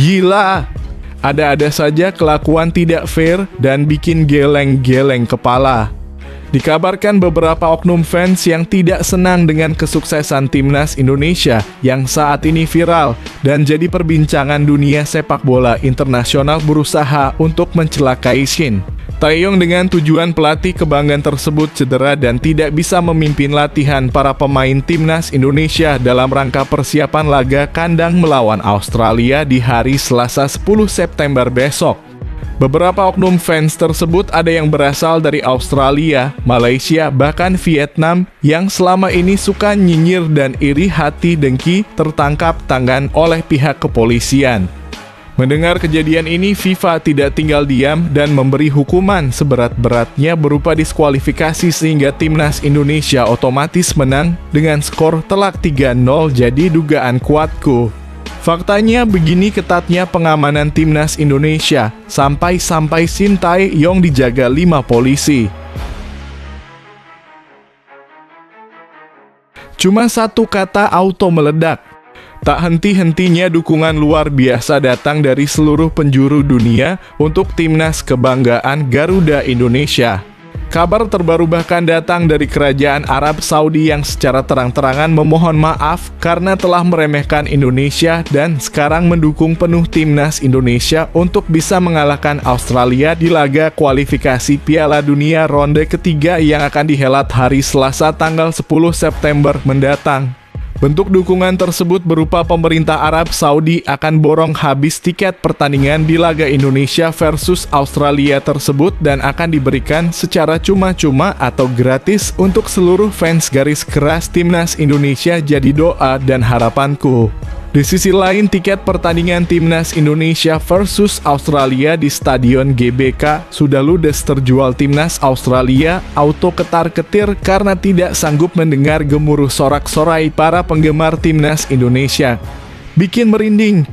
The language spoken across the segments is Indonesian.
Gila! Ada-ada saja kelakuan tidak fair dan bikin geleng-geleng kepala. Dikabarkan beberapa oknum fans yang tidak senang dengan kesuksesan timnas Indonesia yang saat ini viral dan jadi perbincangan dunia sepak bola internasional berusaha untuk mencelakai Shin Tae-yong dengan tujuan pelatih kebanggaan tersebut cedera dan tidak bisa memimpin latihan para pemain timnas Indonesia dalam rangka persiapan laga kandang melawan Australia di hari Selasa 10 September besok. Beberapa oknum fans tersebut ada yang berasal dari Australia, Malaysia, bahkan Vietnam yang selama ini suka nyinyir dan iri hati dengki tertangkap tangan oleh pihak kepolisian. Mendengar kejadian ini, FIFA tidak tinggal diam dan memberi hukuman seberat-beratnya berupa diskualifikasi sehingga timnas Indonesia otomatis menang dengan skor telak 3-0 jadi dugaan kuatku. Faktanya begini ketatnya pengamanan timnas Indonesia, sampai Shin Tae-yong dijaga 5 polisi. Cuma satu kata auto meledak. Tak henti-hentinya dukungan luar biasa datang dari seluruh penjuru dunia untuk timnas kebanggaan Garuda Indonesia. Kabar terbaru bahkan datang dari Kerajaan Arab Saudi yang secara terang-terangan memohon maaf karena telah meremehkan Indonesia dan sekarang mendukung penuh timnas Indonesia untuk bisa mengalahkan Australia di laga kualifikasi Piala Dunia ronde ketiga yang akan dihelat hari Selasa tanggal 10 September mendatang. Bentuk dukungan tersebut berupa pemerintah Arab Saudi akan borong habis tiket pertandingan di laga Indonesia versus Australia tersebut dan akan diberikan secara cuma-cuma atau gratis untuk seluruh fans garis keras timnas Indonesia. Jadi doa dan harapanku. Di sisi lain, tiket pertandingan timnas Indonesia versus Australia di Stadion GBK sudah ludes terjual. Timnas Australia auto ketar-ketir karena tidak sanggup mendengar gemuruh sorak-sorai para penggemar timnas Indonesia. Bikin merinding.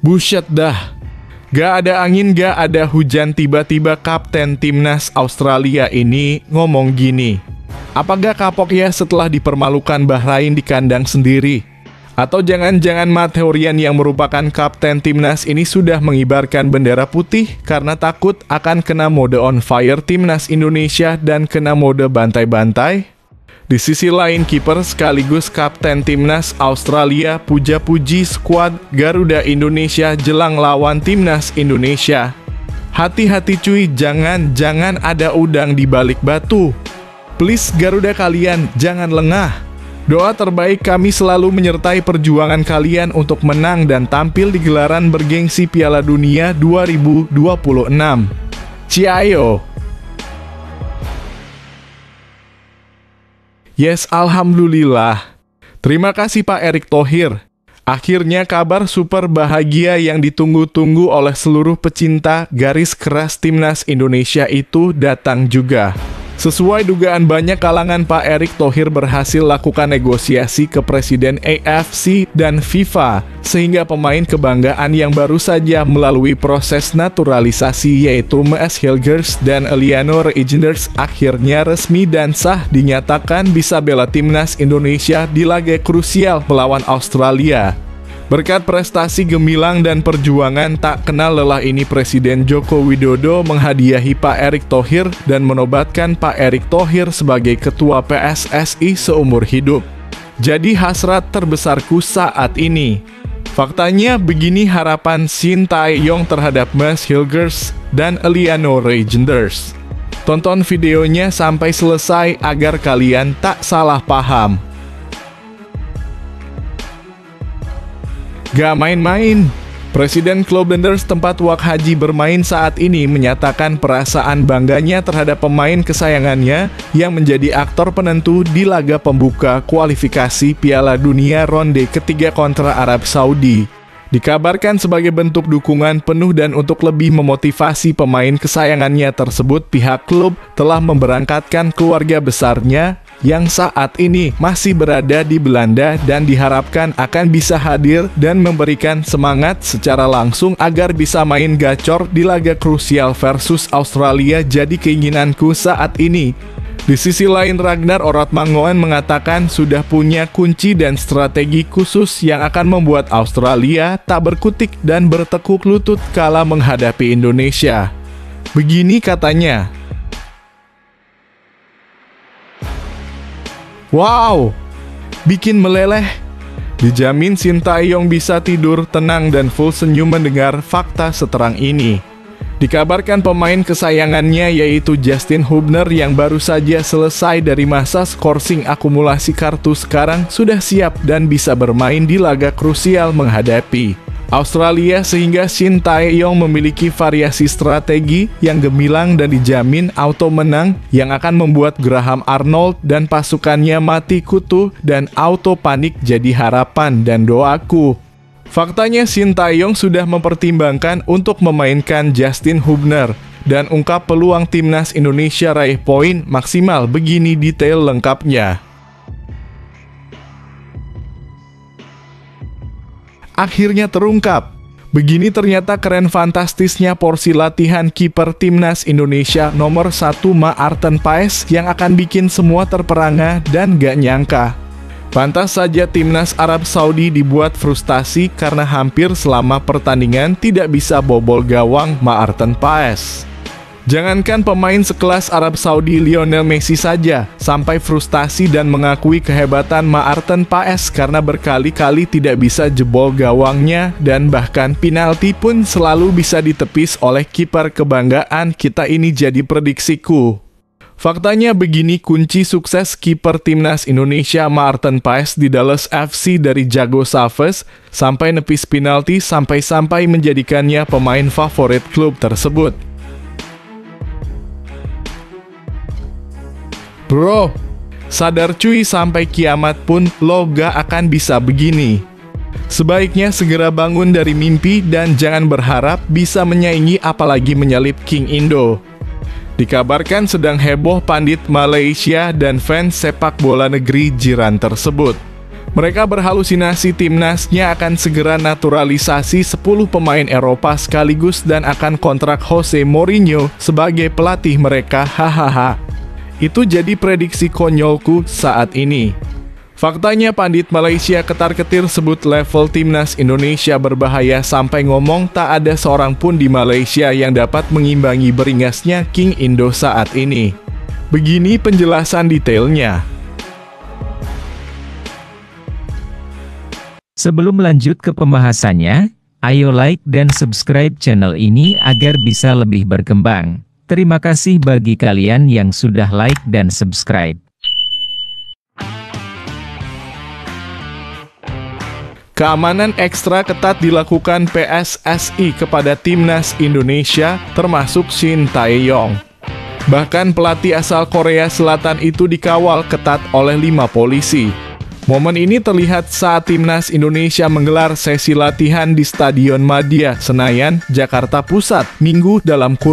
Buset dah. Gak ada angin, gak ada hujan, tiba-tiba kapten timnas Australia ini ngomong gini. Apakah kapok ya setelah dipermalukan Bahrain di kandang sendiri? Atau jangan-jangan Matheurian yang merupakan kapten timnas ini sudah mengibarkan bendera putih karena takut akan kena mode on fire timnas Indonesia dan kena mode bantai-bantai? Di sisi lain, kiper sekaligus kapten timnas Australia puja-puji skuad Garuda Indonesia jelang lawan timnas Indonesia. Hati-hati cuy, jangan ada udang di balik batu. Please Garuda kalian, jangan lengah. Doa terbaik kami selalu menyertai perjuangan kalian untuk menang dan tampil di gelaran bergengsi Piala Dunia 2026. Ciao. Yes, alhamdulillah. Terima kasih Pak Erick Thohir. Akhirnya kabar super bahagia yang ditunggu-tunggu oleh seluruh pecinta garis keras timnas Indonesia itu datang juga. Sesuai dugaan banyak kalangan, Pak Erick Thohir berhasil lakukan negosiasi ke Presiden AFC dan FIFA, sehingga pemain kebanggaan yang baru saja melalui proses naturalisasi yaitu Maes Hilgers dan Eliano Reijnders akhirnya resmi dan sah dinyatakan bisa bela timnas Indonesia di laga krusial melawan Australia. Berkat prestasi gemilang dan perjuangan tak kenal lelah ini, Presiden Joko Widodo menghadiahi Pak Erick Thohir dan menobatkan Pak Erick Thohir sebagai Ketua PSSI seumur hidup. Jadi hasrat terbesarku saat ini. Faktanya begini harapan Shin Tae-yong terhadap Maes Hilgers dan Eliano Reijnders. Tonton videonya sampai selesai agar kalian tak salah paham. Gak main-main, Presiden klub Blenders tempat Wak Haji bermain saat ini menyatakan perasaan bangganya terhadap pemain kesayangannya yang menjadi aktor penentu di laga pembuka kualifikasi Piala Dunia ronde ketiga kontra Arab Saudi. Dikabarkan sebagai bentuk dukungan penuh dan untuk lebih memotivasi pemain kesayangannya tersebut, pihak klub telah memberangkatkan keluarga besarnya yang saat ini masih berada di Belanda dan diharapkan akan bisa hadir dan memberikan semangat secara langsung agar bisa main gacor di laga krusial versus Australia. Jadi keinginanku saat ini Di sisi lain, Ragnar Oratmangoen mengatakan sudah punya kunci dan strategi khusus yang akan membuat Australia tak berkutik dan bertekuk lutut kala menghadapi Indonesia. Begini katanya, "Wow, bikin meleleh. Dijamin Sintayong bisa tidur tenang dan full senyum mendengar fakta seterang ini." Dikabarkan pemain kesayangannya yaitu Justin Hubner yang baru saja selesai dari masa skorsing akumulasi kartu sekarang sudah siap dan bisa bermain di laga krusial menghadapi Australia, sehingga Sintayong memiliki variasi strategi yang gemilang dan dijamin auto menang yang akan membuat Graham Arnold dan pasukannya mati kutu dan auto panik jadi harapan dan doaku. Faktanya Sintayong sudah mempertimbangkan untuk memainkan Justin Hubner dan ungkap peluang timnas Indonesia raih poin maksimal. Begini detail lengkapnya. Akhirnya terungkap. Begini ternyata keren fantastisnya porsi latihan kiper timnas Indonesia nomor 1 Maarten Paes yang akan bikin semua terperangah dan gak nyangka. Pantas saja timnas Arab Saudi dibuat frustasi karena hampir selama pertandingan tidak bisa bobol gawang Maarten Paes. Jangankan pemain sekelas Arab Saudi Lionel Messi saja sampai frustasi dan mengakui kehebatan Maarten Paes karena berkali-kali tidak bisa jebol gawangnya dan bahkan penalti pun selalu bisa ditepis oleh kiper kebanggaan kita ini. Jadi prediksiku, faktanya begini kunci sukses kiper timnas Indonesia Maarten Paes di Dallas FC dari jago Savage sampai nepis penalti sampai-sampai menjadikannya pemain favorit klub tersebut. Bro, sadar cuy, sampai kiamat pun lo gak akan bisa begini. Sebaiknya segera bangun dari mimpi dan jangan berharap bisa menyaingi apalagi menyalip King Indo. Dikabarkan sedang heboh pandit Malaysia dan fans sepak bola negeri jiran tersebut. Mereka berhalusinasi timnasnya akan segera naturalisasi 10 pemain Eropa sekaligus dan akan kontrak Jose Mourinho sebagai pelatih mereka. Hahaha. Itu jadi prediksi konyolku saat ini. Faktanya pandit Malaysia ketar-ketir sebut level timnas Indonesia berbahaya sampai ngomong tak ada seorang pun di Malaysia yang dapat mengimbangi beringasnya King Indo saat ini. Begini penjelasan detailnya. Sebelum lanjut ke pembahasannya, ayo like dan subscribe channel ini agar bisa lebih berkembang. Terima kasih bagi kalian yang sudah like dan subscribe. Keamanan ekstra ketat dilakukan PSSI kepada timnas Indonesia, termasuk Sintayong. Bahkan pelatih asal Korea Selatan itu dikawal ketat oleh 5 polisi. Momen ini terlihat saat timnas Indonesia menggelar sesi latihan di Stadion Madia, Senayan, Jakarta Pusat, Minggu (8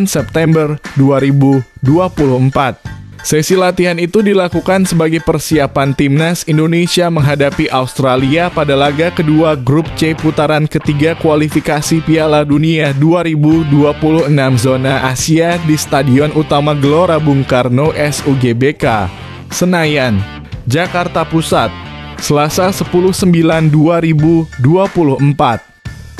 September 2024). Sesi latihan itu dilakukan sebagai persiapan timnas Indonesia menghadapi Australia pada laga kedua grup C putaran ketiga kualifikasi Piala Dunia 2026 zona Asia di Stadion Utama Gelora Bung Karno SUGBK, Senayan, Jakarta Pusat, Selasa 10/9/2024.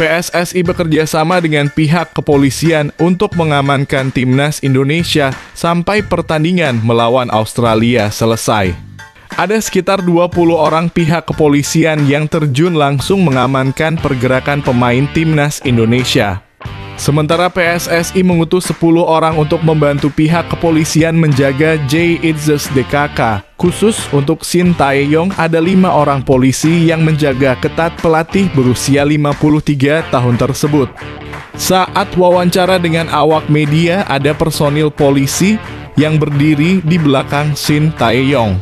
PSSI bekerja sama dengan pihak kepolisian untuk mengamankan timnas Indonesia sampai pertandingan melawan Australia selesai. Ada sekitar 20 orang pihak kepolisian yang terjun langsung mengamankan pergerakan pemain timnas Indonesia. Sementara PSSI mengutus 10 orang untuk membantu pihak kepolisian menjaga JITZES-DKK. Khusus untuk Sintayong ada 5 orang polisi yang menjaga ketat pelatih berusia 53 tahun tersebut. Saat wawancara dengan awak media, ada personil polisi yang berdiri di belakang Sintayong.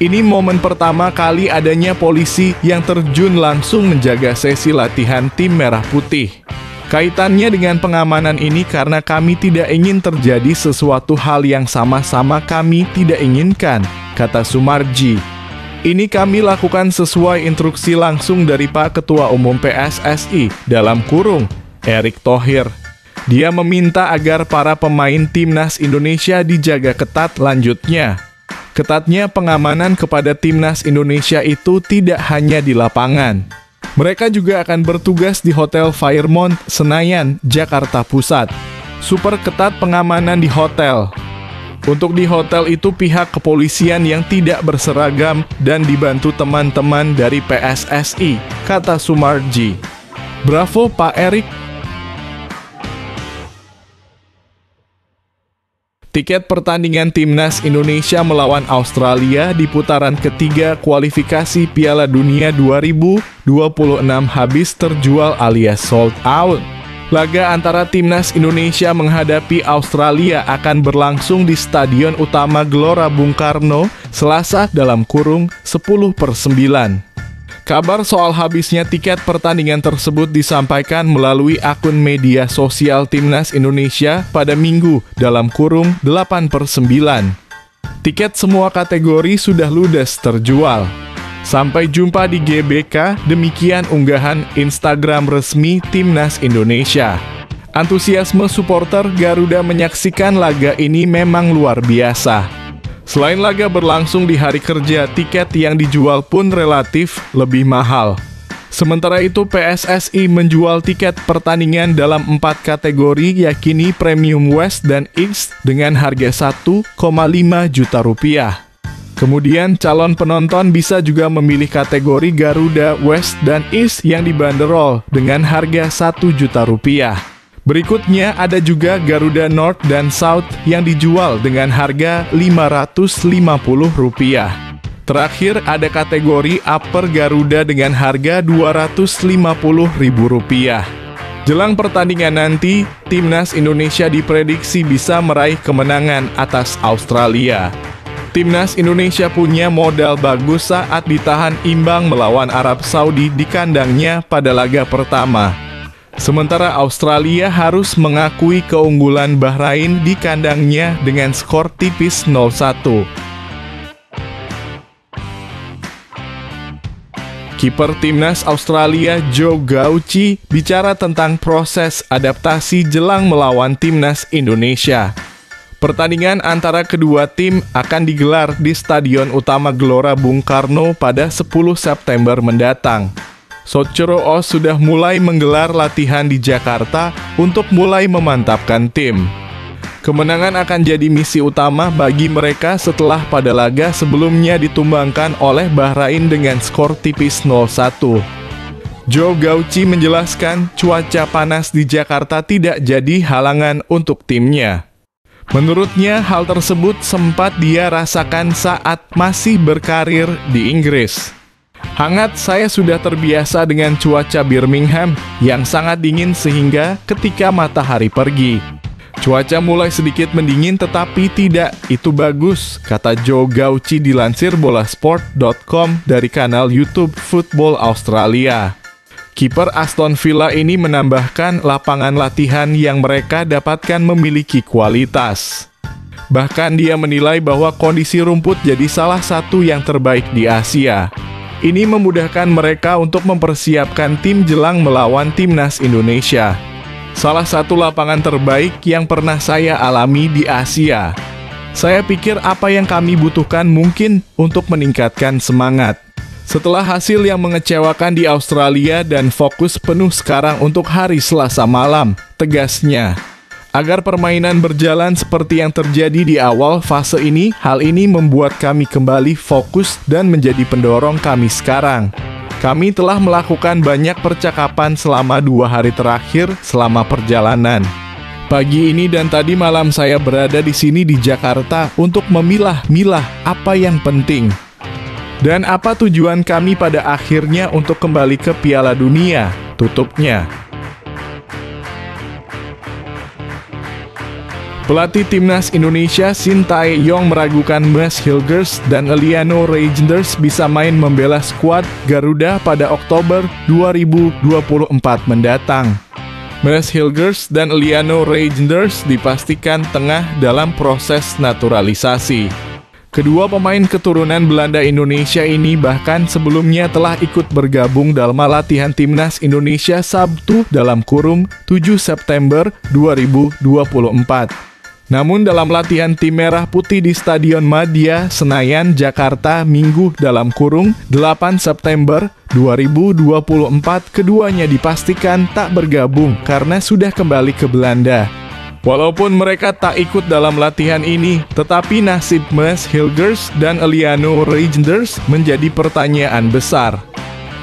Ini momen pertama kali adanya polisi yang terjun langsung menjaga sesi latihan tim Merah Putih. Kaitannya dengan pengamanan ini karena kami tidak ingin terjadi sesuatu hal yang sama-sama kami tidak inginkan, kata Sumarji. Ini kami lakukan sesuai instruksi langsung dari Pak Ketua Umum PSSI, (Erick Thohir). Dia meminta agar para pemain timnas Indonesia dijaga ketat lanjutnya. Ketatnya pengamanan kepada timnas Indonesia itu tidak hanya di lapangan. Mereka juga akan bertugas di Hotel Fairmont, Senayan, Jakarta Pusat. Super ketat pengamanan di hotel. Untuk di hotel itu pihak kepolisian yang tidak berseragam dan dibantu teman-teman dari PSSI, kata Sumarji. Bravo Pak Erik. Tiket pertandingan timnas Indonesia melawan Australia di putaran ketiga kualifikasi Piala Dunia 2026 habis terjual alias sold out. Laga antara timnas Indonesia menghadapi Australia akan berlangsung di Stadion Utama Gelora Bung Karno, Selasa (10/9). Kabar soal habisnya tiket pertandingan tersebut disampaikan melalui akun media sosial Timnas Indonesia pada Minggu (8/9). Tiket semua kategori sudah ludes terjual. Sampai jumpa di GBK, demikian unggahan Instagram resmi Timnas Indonesia. Antusiasme supporter Garuda menyaksikan laga ini memang luar biasa. Selain laga berlangsung di hari kerja, tiket yang dijual pun relatif lebih mahal. Sementara itu PSSI menjual tiket pertandingan dalam 4 kategori yakni Premium West dan East dengan harga 1,5 juta rupiah. Kemudian calon penonton bisa juga memilih kategori Garuda West dan East yang dibanderol dengan harga 1 juta rupiah. Berikutnya ada juga Garuda North dan South yang dijual dengan harga Rp550. Terakhir ada kategori Upper Garuda dengan harga Rp250.000. Jelang pertandingan nanti, timnas Indonesia diprediksi bisa meraih kemenangan atas Australia. Timnas Indonesia punya modal bagus saat ditahan imbang melawan Arab Saudi di kandangnya pada laga pertama. Sementara Australia harus mengakui keunggulan Bahrain di kandangnya dengan skor tipis 0-1. Kiper timnas Australia Joe Gauci bicara tentang proses adaptasi jelang melawan timnas Indonesia. Pertandingan antara kedua tim akan digelar di Stadion Utama Gelora Bung Karno pada 10 September mendatang. Socoro Oz sudah mulai menggelar latihan di Jakarta untuk mulai memantapkan tim. Kemenangan akan jadi misi utama bagi mereka setelah pada laga sebelumnya ditumbangkan oleh Bahrain dengan skor tipis 0-1. Joe Gauci menjelaskan cuaca panas di Jakarta tidak jadi halangan untuk timnya. Menurutnya hal tersebut sempat dia rasakan saat masih berkarir di Inggris. Hangat, saya sudah terbiasa dengan cuaca Birmingham yang sangat dingin sehingga ketika matahari pergi. Cuaca mulai sedikit mendingin tetapi tidak itu bagus, kata Joe Gauci dilansir bolasport.com dari kanal YouTube Football Australia. Kiper Aston Villa ini menambahkan lapangan latihan yang mereka dapatkan memiliki kualitas. Bahkan dia menilai bahwa kondisi rumput jadi salah satu yang terbaik di Asia. Ini memudahkan mereka untuk mempersiapkan tim jelang melawan timnas Indonesia. Salah satu lapangan terbaik yang pernah saya alami di Asia. Saya pikir apa yang kami butuhkan mungkin untuk meningkatkan semangat. Setelah hasil yang mengecewakan di Australia dan fokus penuh sekarang untuk hari Selasa malam, tegasnya. Agar permainan berjalan seperti yang terjadi di awal fase ini, hal ini membuat kami kembali fokus dan menjadi pendorong kami sekarang. Kami telah melakukan banyak percakapan selama 2 hari terakhir selama perjalanan. Pagi ini dan tadi malam saya berada di sini di Jakarta untuk memilah-milah apa yang penting. Dan apa tujuan kami pada akhirnya untuk kembali ke Piala Dunia, tutupnya. Pelatih timnas Indonesia Sintayong meragukan Mads Hilgers dan Eliano Reijnders bisa main membela skuad Garuda pada Oktober 2024 mendatang. Mads Hilgers dan Eliano Reijnders dipastikan tengah dalam proses naturalisasi. Kedua pemain keturunan Belanda Indonesia ini bahkan sebelumnya telah ikut bergabung dalam latihan Timnas Indonesia Sabtu dalam kurung 7 September 2024. Namun dalam latihan tim Merah Putih di Stadion Madia, Senayan, Jakarta, Minggu dalam kurung 8 September 2024, keduanya dipastikan tak bergabung karena sudah kembali ke Belanda. Walaupun mereka tak ikut dalam latihan ini, tetapi nasib Mads Hilgers dan Eliano Reijnders menjadi pertanyaan besar.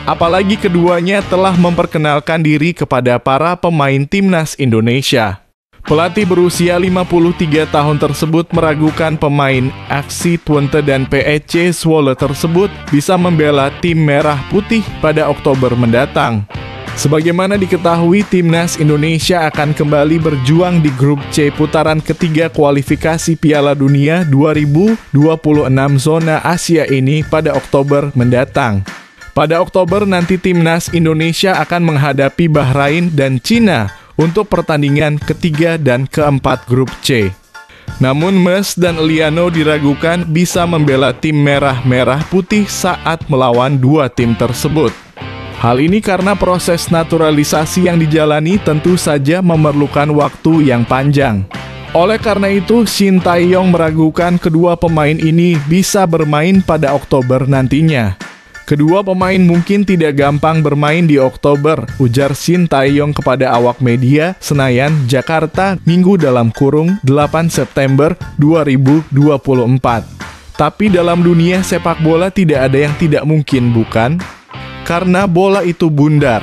Apalagi keduanya telah memperkenalkan diri kepada para pemain Timnas Indonesia. Pelatih berusia 53 tahun tersebut meragukan pemain FC Twente dan PEC Zwolle tersebut bisa membela tim Merah Putih pada Oktober mendatang. Sebagaimana diketahui, Timnas Indonesia akan kembali berjuang di grup C putaran ketiga kualifikasi Piala Dunia 2026 zona Asia ini pada Oktober mendatang. Pada Oktober nanti Timnas Indonesia akan menghadapi Bahrain dan Cina untuk pertandingan ketiga dan keempat grup C. Namun Mads dan Eliano diragukan bisa membela tim merah putih saat melawan dua tim tersebut. Hal ini karena proses naturalisasi yang dijalani tentu saja memerlukan waktu yang panjang. Oleh karena itu, Shin Tae-yong meragukan kedua pemain ini bisa bermain pada Oktober nantinya. Kedua pemain mungkin tidak gampang bermain di Oktober, ujar Shin Tae-yong kepada awak media Senayan, Jakarta, Minggu dalam kurung 8 September 2024. Tapi dalam dunia sepak bola tidak ada yang tidak mungkin, bukan? Karena bola itu bundar.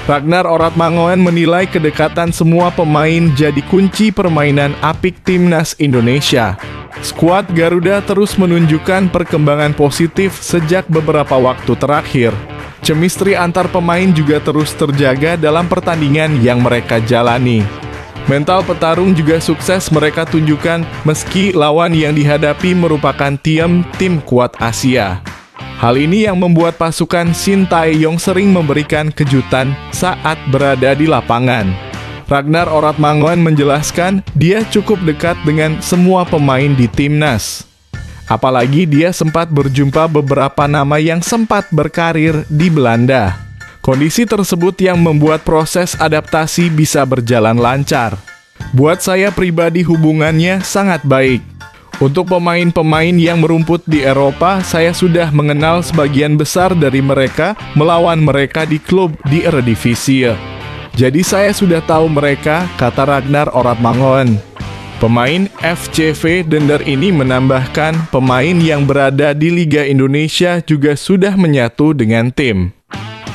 Ragnar Oratmangoen menilai kedekatan semua pemain jadi kunci permainan apik Timnas Indonesia. Skuad Garuda terus menunjukkan perkembangan positif sejak beberapa waktu terakhir. Chemistry antar pemain juga terus terjaga dalam pertandingan yang mereka jalani. Mental petarung juga sukses mereka tunjukkan meski lawan yang dihadapi merupakan tim kuat Asia. Hal ini yang membuat pasukan Shin Tae-yong sering memberikan kejutan saat berada di lapangan. Ragnar Oratmangoen menjelaskan dia cukup dekat dengan semua pemain di timnas. Apalagi dia sempat berjumpa beberapa nama yang sempat berkarir di Belanda. Kondisi tersebut yang membuat proses adaptasi bisa berjalan lancar. Buat saya pribadi hubungannya sangat baik. Untuk pemain-pemain yang merumput di Eropa, saya sudah mengenal sebagian besar dari mereka melawan mereka di klub di Eredivisie. Jadi saya sudah tahu mereka, kata Ragnar Oratmangoen. Pemain FCV Dender ini menambahkan pemain yang berada di Liga Indonesia juga sudah menyatu dengan tim.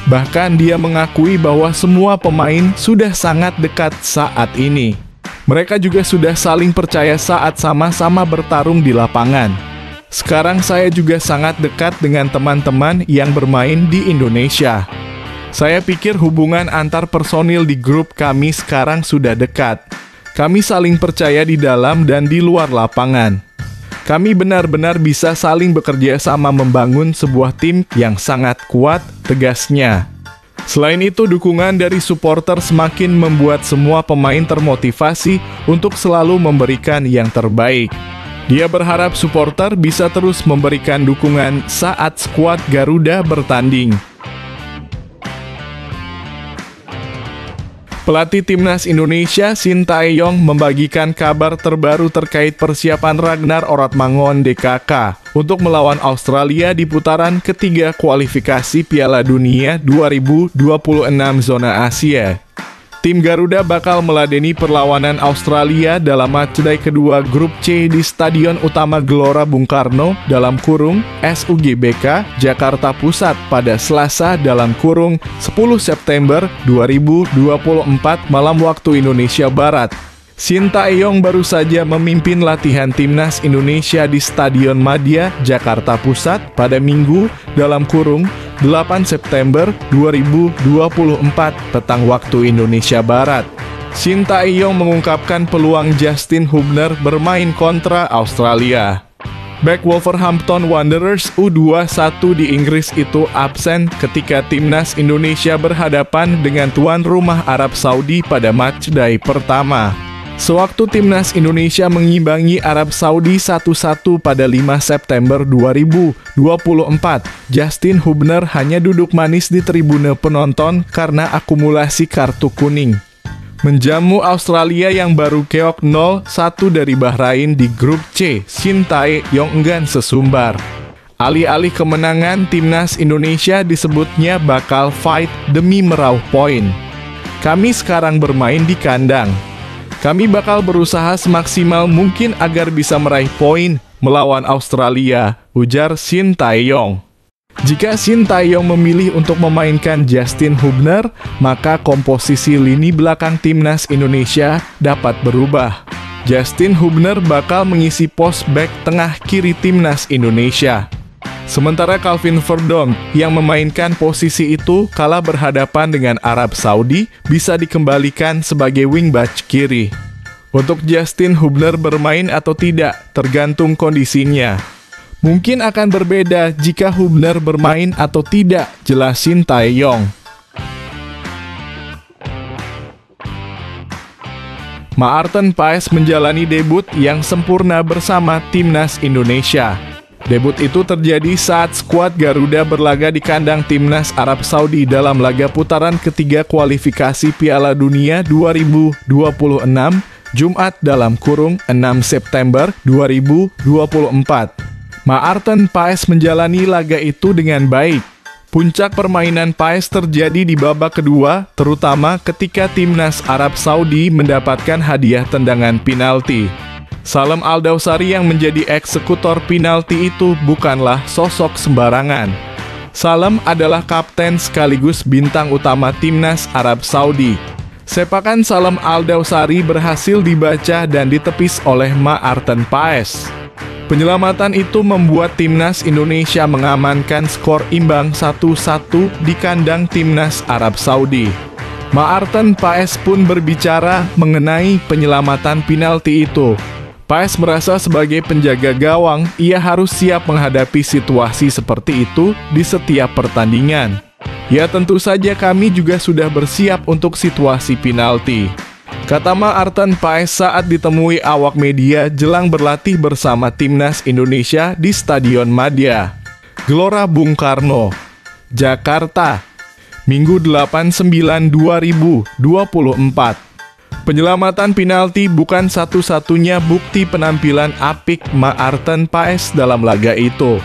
Bahkan dia mengakui bahwa semua pemain sudah sangat dekat saat ini. Mereka juga sudah saling percaya saat sama-sama bertarung di lapangan. Sekarang saya juga sangat dekat dengan teman-teman yang bermain di Indonesia. Saya pikir hubungan antar personil di grup kami sekarang sudah dekat. Kami saling percaya di dalam dan di luar lapangan. Kami benar-benar bisa saling bekerja sama membangun sebuah tim yang sangat kuat, tegasnya. Selain itu, dukungan dari supporter semakin membuat semua pemain termotivasi untuk selalu memberikan yang terbaik. Dia berharap supporter bisa terus memberikan dukungan saat skuad Garuda bertanding. Pelatih Timnas Indonesia Shin Tae-yong membagikan kabar terbaru terkait persiapan Ragnar Oratmangoen DKK untuk melawan Australia di putaran ketiga kualifikasi Piala Dunia 2026 zona Asia. Tim Garuda bakal meladeni perlawanan Australia dalam matchday kedua grup C di Stadion Utama Gelora Bung Karno dalam kurung SUGBK Jakarta Pusat pada Selasa dalam kurung 10 September 2024 malam waktu Indonesia Barat. Shin Tae-yong baru saja memimpin latihan Timnas Indonesia di Stadion Madia, Jakarta Pusat pada Minggu dalam kurung 8 September 2024 petang waktu Indonesia Barat. Shin Tae-yong mengungkapkan peluang Justin Hubner bermain kontra Australia. Bek Wolverhampton Wanderers U21 di Inggris itu absen ketika Timnas Indonesia berhadapan dengan tuan rumah Arab Saudi pada matchday pertama. Sewaktu timnas Indonesia mengimbangi Arab Saudi 1-1 pada 5 September 2024, Justin Hubner hanya duduk manis di tribune penonton karena akumulasi kartu kuning. Menjamu Australia yang baru keok 0-1 dari Bahrain di grup C, Shin Tae-yong enggan sesumbar. Alih-alih kemenangan, timnas Indonesia disebutnya bakal fight demi meraup poin. Kami sekarang bermain di kandang. Kami bakal berusaha semaksimal mungkin agar bisa meraih poin melawan Australia, ujar Shin Tae-yong. Jika Shin Tae-yong memilih untuk memainkan Justin Hubner, maka komposisi lini belakang timnas Indonesia dapat berubah. Justin Hubner bakal mengisi pos bek tengah kiri timnas Indonesia. Sementara Calvin Verdonk yang memainkan posisi itu kala berhadapan dengan Arab Saudi bisa dikembalikan sebagai wingback kiri. Untuk Justin Hubner bermain atau tidak tergantung kondisinya. Mungkin akan berbeda jika Hubner bermain atau tidak, jelas Shin Tae-yong. Maarten Paes menjalani debut yang sempurna bersama timnas Indonesia. Debut itu terjadi saat skuad Garuda berlaga di kandang timnas Arab Saudi dalam laga putaran ketiga kualifikasi Piala Dunia 2026, Jumat (6 September 2024). Maarten Paes menjalani laga itu dengan baik. Puncak permainan Paes terjadi di babak kedua, terutama ketika timnas Arab Saudi mendapatkan hadiah tendangan penalti. Salem Al-Dawsari yang menjadi eksekutor penalti itu bukanlah sosok sembarangan. Salem adalah kapten sekaligus bintang utama timnas Arab Saudi. Sepakan Salem Al-Dawsari berhasil dibaca dan ditepis oleh Maarten Paes. Penyelamatan itu membuat timnas Indonesia mengamankan skor imbang 1-1 di kandang timnas Arab Saudi. Maarten Paes pun berbicara mengenai penyelamatan penalti itu. Paes merasa sebagai penjaga gawang, ia harus siap menghadapi situasi seperti itu di setiap pertandingan. Ya tentu saja kami juga sudah bersiap untuk situasi penalti, kata Maarten Paes saat ditemui awak media jelang berlatih bersama timnas Indonesia di Stadion Madia, Gelora Bung Karno, Jakarta, Minggu 8/9/2024. Penyelamatan penalti bukan satu-satunya bukti penampilan apik Maarten Paes dalam laga itu.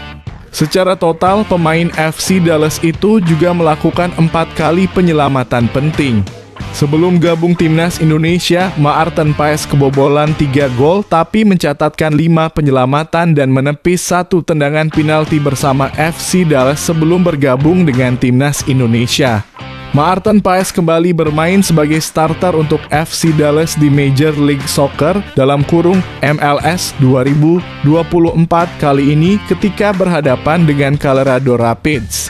Secara total, pemain FC Dallas itu juga melakukan 4 kali penyelamatan penting. Sebelum gabung timnas Indonesia, Maarten Paes kebobolan 3 gol tapi mencatatkan 5 penyelamatan dan menepis 1 tendangan penalti bersama FC Dallas sebelum bergabung dengan timnas Indonesia. Maarten Paes kembali bermain sebagai starter untuk FC Dallas di Major League Soccer (MLS) 2024 kali ini ketika berhadapan dengan Colorado Rapids.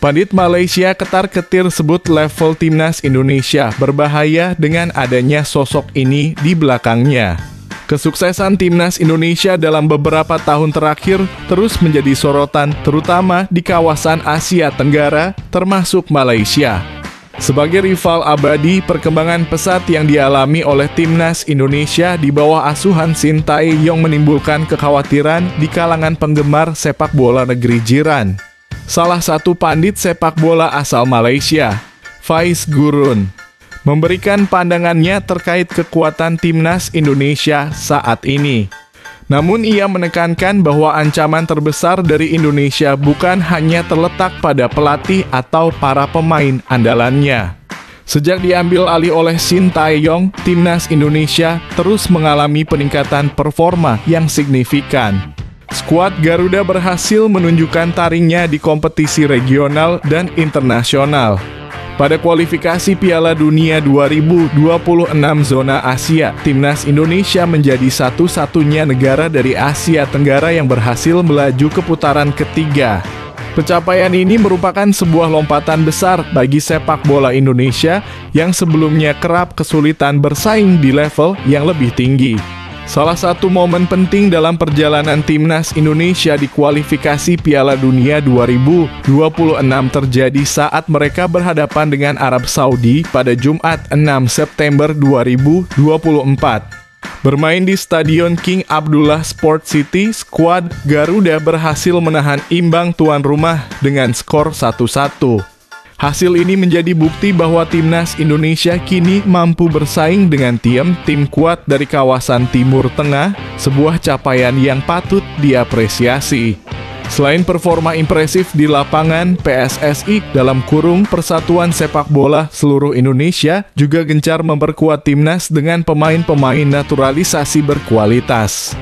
Pandit Malaysia ketar-ketir sebut level timnas Indonesia berbahaya dengan adanya sosok ini di belakangnya. Kesuksesan timnas Indonesia dalam beberapa tahun terakhir terus menjadi sorotan terutama di kawasan Asia Tenggara termasuk Malaysia. Sebagai rival abadi, perkembangan pesat yang dialami oleh timnas Indonesia di bawah asuhan Shin Tae-yong menimbulkan kekhawatiran di kalangan penggemar sepak bola negeri jiran. Salah satu pandit sepak bola asal Malaysia, Faiz Gurun, memberikan pandangannya terkait kekuatan timnas Indonesia saat ini. Namun ia menekankan bahwa ancaman terbesar dari Indonesia bukan hanya terletak pada pelatih atau para pemain andalannya. Sejak diambil alih oleh Shin Tae-yong, timnas Indonesia terus mengalami peningkatan performa yang signifikan. Skuad Garuda berhasil menunjukkan taringnya di kompetisi regional dan internasional. Pada kualifikasi Piala Dunia 2026 zona Asia, timnas Indonesia menjadi satu-satunya negara dari Asia Tenggara yang berhasil melaju ke putaran ketiga. Pencapaian ini merupakan sebuah lompatan besar bagi sepak bola Indonesia yang sebelumnya kerap kesulitan bersaing di level yang lebih tinggi. Salah satu momen penting dalam perjalanan timnas Indonesia di kualifikasi Piala Dunia 2026 terjadi saat mereka berhadapan dengan Arab Saudi pada Jumat 6 September 2024. Bermain di Stadion King Abdullah Sport City, skuad Garuda berhasil menahan imbang tuan rumah dengan skor 1-1. Hasil ini menjadi bukti bahwa timnas Indonesia kini mampu bersaing dengan tim kuat dari kawasan Timur Tengah, sebuah capaian yang patut diapresiasi. Selain performa impresif di lapangan, PSSI (Persatuan Sepak Bola Seluruh Indonesia) juga gencar memperkuat timnas dengan pemain-pemain naturalisasi berkualitas.